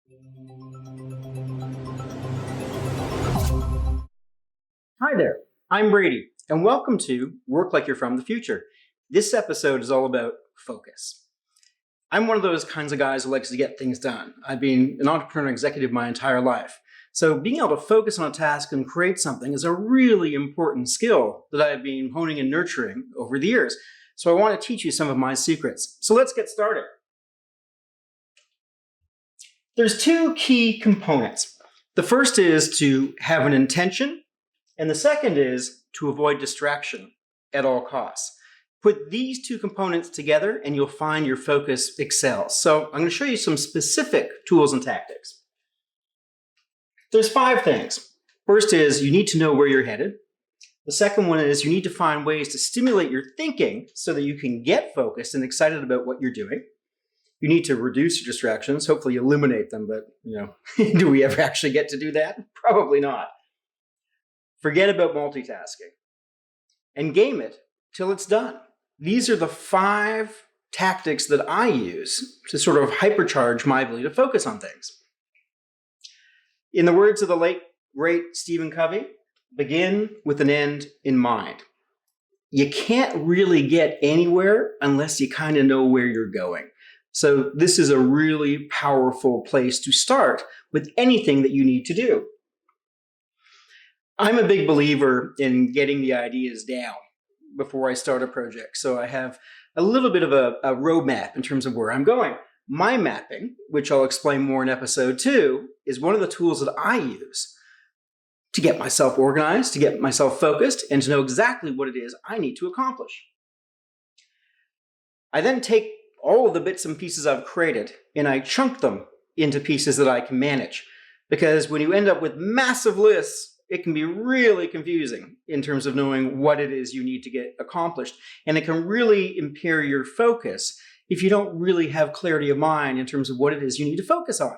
Hi there, I'm Brady, and welcome to Work Like You're From the Future. This episode is all about focus. I'm one of those kinds of guys who likes to get things done. I've been an entrepreneur and executive my entire life. So being able to focus on a task and create something is a really important skill that I've been honing and nurturing over the years. So I want to teach you some of my secrets. So let's get started. There's two key components. The first is to have an intention, and the second is to avoid distraction at all costs. Put these two components together and you'll find your focus excels. So I'm going to show you some specific tools and tactics. There's 5 things. First is you need to know where you're headed. The second one is you need to find ways to stimulate your thinking so that you can get focused and excited about what you're doing. You need to reduce your distractions, hopefully eliminate them, but do we ever actually get to do that? Probably not. Forget about multitasking and game it till it's done. These are the 5 tactics that I use to sort of hypercharge my ability to focus on things. In the words of the late, great Stephen Covey, begin with an end in mind. You can't really get anywhere unless you kind of know where you're going. So this is a really powerful place to start with anything that you need to do. I'm a big believer in getting the ideas down before I start a project. So I have a little bit of a roadmap in terms of where I'm going. Mind mapping, which I'll explain more in episode 2, is one of the tools that I use to get myself organized, to get myself focused, and to know exactly what it is I need to accomplish. I then take all of the bits and pieces I've created and I chunk them into pieces that I can manage. Because when you end up with massive lists, it can be really confusing in terms of knowing what it is you need to get accomplished. And it can really impair your focus if you don't really have clarity of mind in terms of what it is you need to focus on.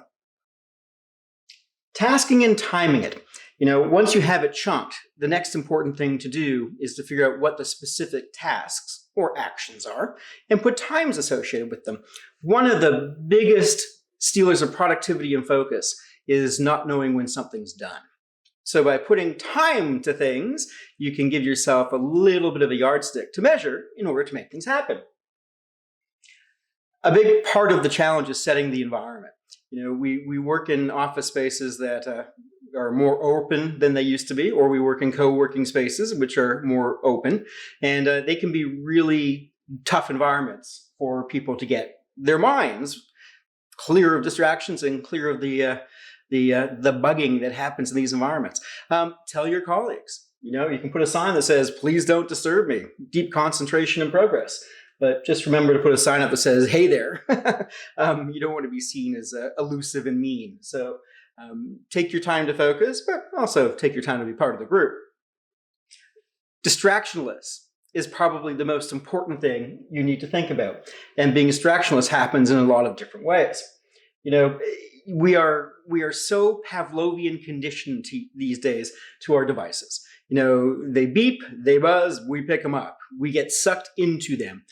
Tasking and timing it. Once you have it chunked, the next important thing to do is to figure out what the specific tasks or actions are and put times associated with them. One of the biggest stealers of productivity and focus is not knowing when something's done. So by putting time to things, you can give yourself a little bit of a yardstick to measure in order to make things happen. A big part of the challenge is setting the environment. We work in office spaces that are more open than they used to be, or we work in co-working spaces which are more open, and they can be really tough environments for people to get their minds clear of distractions and clear of the bugging that happens in these environments. Tell your colleagues. You can put a sign that says, "Please don't disturb me. Deep concentration and progress." But just remember to put a sign up that says, "Hey there." You don't want to be seen as elusive and mean. So take your time to focus, but also take your time to be part of the group. Distractionless is probably the most important thing you need to think about. And being distractionless happens in a lot of different ways. We are so Pavlovian conditioned these days to our devices. They beep, they buzz, we pick them up. We get sucked into them.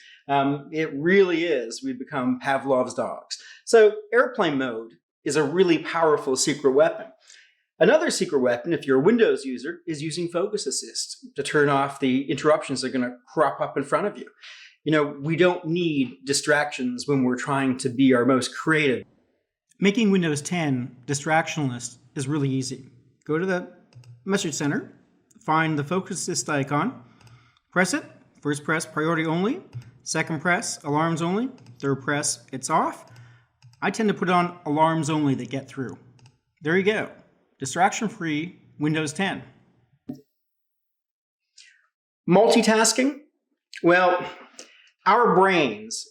It really is. We become Pavlov's dogs. So airplane mode is a really powerful secret weapon. Another secret weapon, if you're a Windows user, is using Focus Assist to turn off the interruptions that are going to crop up in front of you. We don't need distractions when we're trying to be our most creative. Making Windows 10 distractionless is really easy. Go to the message center, find the Focus Assist icon, press it. First press, priority only. Second press, alarms only. Third press, it's off. I tend to put on alarms only that get through. There you go. Distraction-free Windows 10. Multitasking? Well, our brains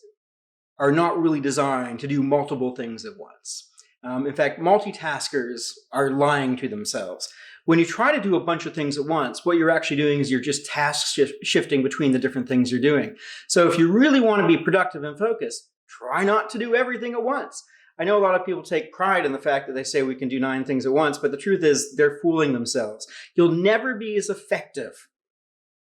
are not really designed to do multiple things at once. In fact, multitaskers are lying to themselves. When you try to do a bunch of things at once, what you're actually doing is you're just task shifting between the different things you're doing. So if you really want to be productive and focused, try not to do everything at once. I know a lot of people take pride in the fact that they say we can do 9 things at once, but the truth is they're fooling themselves. You'll never be as effective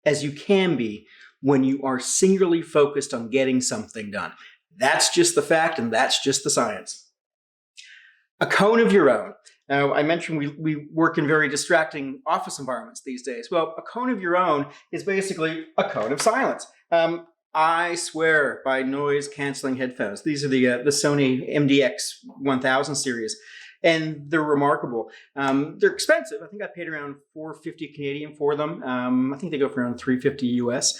as you can be when you are singularly focused on getting something done. That's just the fact, and that's just the science. A cone of your own. Now, I mentioned we work in very distracting office environments these days. Well, a cone of your own is basically a cone of silence. I swear by noise-canceling headphones. These are the Sony MDX 1000 series, and they're remarkable. They're expensive. I think I paid around $450 Canadian for them. I think they go for around $350 US.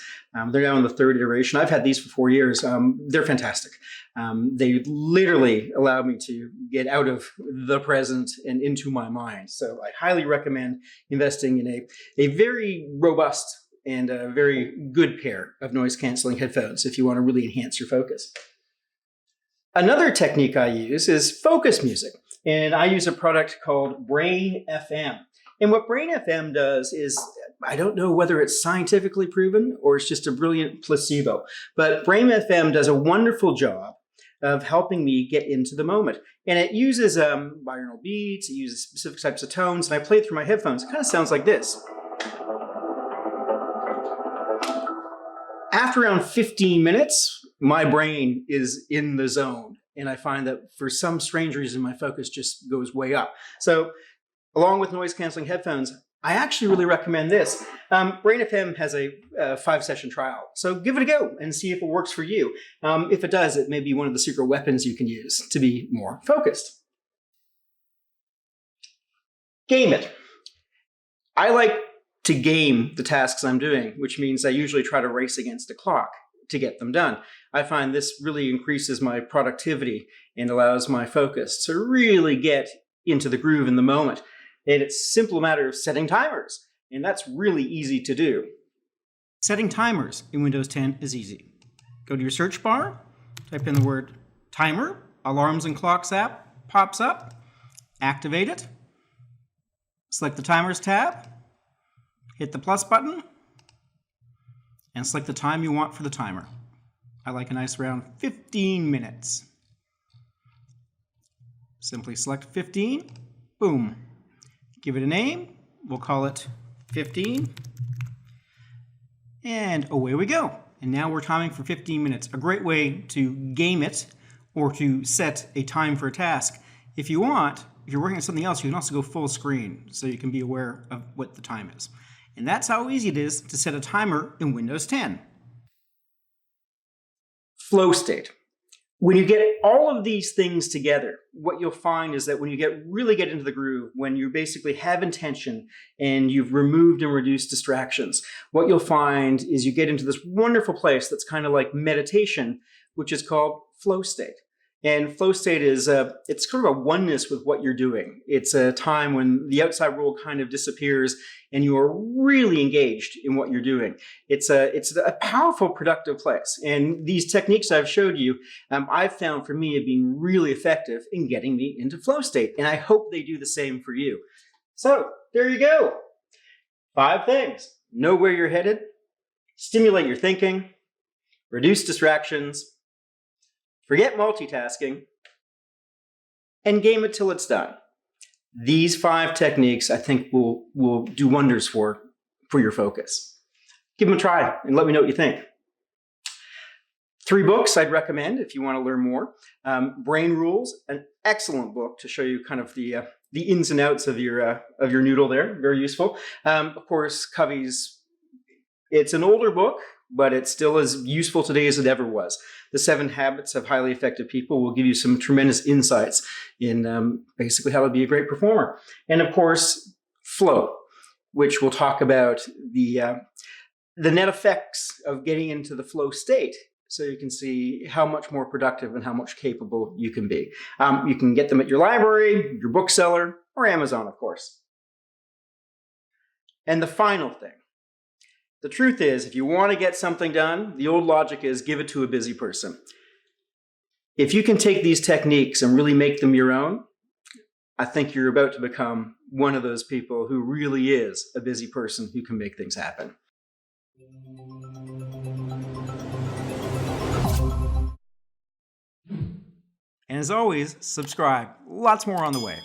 They're now in the third iteration. I've had these for 4 years. They're fantastic. They literally allow me to get out of the present and into my mind. So I highly recommend investing in a very robust and a very good pair of noise-canceling headphones if you want to really enhance your focus. Another technique I use is focus music, and I use a product called Brain FM. And what Brain FM does is, I don't know whether it's scientifically proven or it's just a brilliant placebo, but Brain FM does a wonderful job of helping me get into the moment. And it uses binaural beats, it uses specific types of tones, and I play it through my headphones. It kind of sounds like this. After around 15 minutes, my brain is in the zone. And I find that for some strange reason, my focus just goes way up. So along with noise-canceling headphones, I actually really recommend this. Brain FM has a 5-session trial. So give it a go and see if it works for you. If it does, it may be one of the secret weapons you can use to be more focused. Game it. I like to game the tasks I'm doing, which means I usually try to race against the clock to get them done. I find this really increases my productivity and allows my focus to really get into the groove in the moment. And it's a simple matter of setting timers, and that's really easy to do. Setting timers in Windows 10 is easy. Go to your search bar, type in the word timer, Alarms and Clocks app pops up, activate it, select the Timers tab, hit the plus button, and select the time you want for the timer. I like a nice round 15 minutes. Simply select 15, boom. Give it a name, we'll call it 15, and away we go. And now we're timing for 15 minutes. A great way to game it or to set a time for a task. If you want, if you're working on something else, you can also go full screen so you can be aware of what the time is. And that's how easy it is to set a timer in Windows 10. Flow state. When you get all of these things together, what you'll find is that when you really get into the groove, when you basically have intention and you've removed and reduced distractions, what you'll find is you get into this wonderful place that's kind of like meditation, which is called flow state. And flow state is it's kind of a oneness with what you're doing. It's a time when the outside world kind of disappears and you are really engaged in what you're doing. It's a powerful, productive place. And these techniques I've showed you, I've found for me have been really effective in getting me into flow state. And I hope they do the same for you. So there you go. 5 things. Know where you're headed, stimulate your thinking, reduce distractions, forget multitasking, and game it till it's done. These 5 techniques, I think, will do wonders for your focus. Give them a try and let me know what you think. 3 books I'd recommend if you want to learn more. Brain Rules, an excellent book to show you kind of the ins and outs of your noodle there. Very useful. Of course, Covey's. It's an older book, but it's still as useful today as it ever was. The 7 Habits of Highly Effective People will give you some tremendous insights in basically how to be a great performer. And of course, Flow, which will talk about the net effects of getting into the flow state so you can see how much more productive and how much capable you can be. You can get them at your library, your bookseller, or Amazon, of course. And the final thing. The truth is, if you want to get something done, the old logic is give it to a busy person. If you can take these techniques and really make them your own, I think you're about to become one of those people who really is a busy person who can make things happen. And as always, subscribe. Lots more on the way.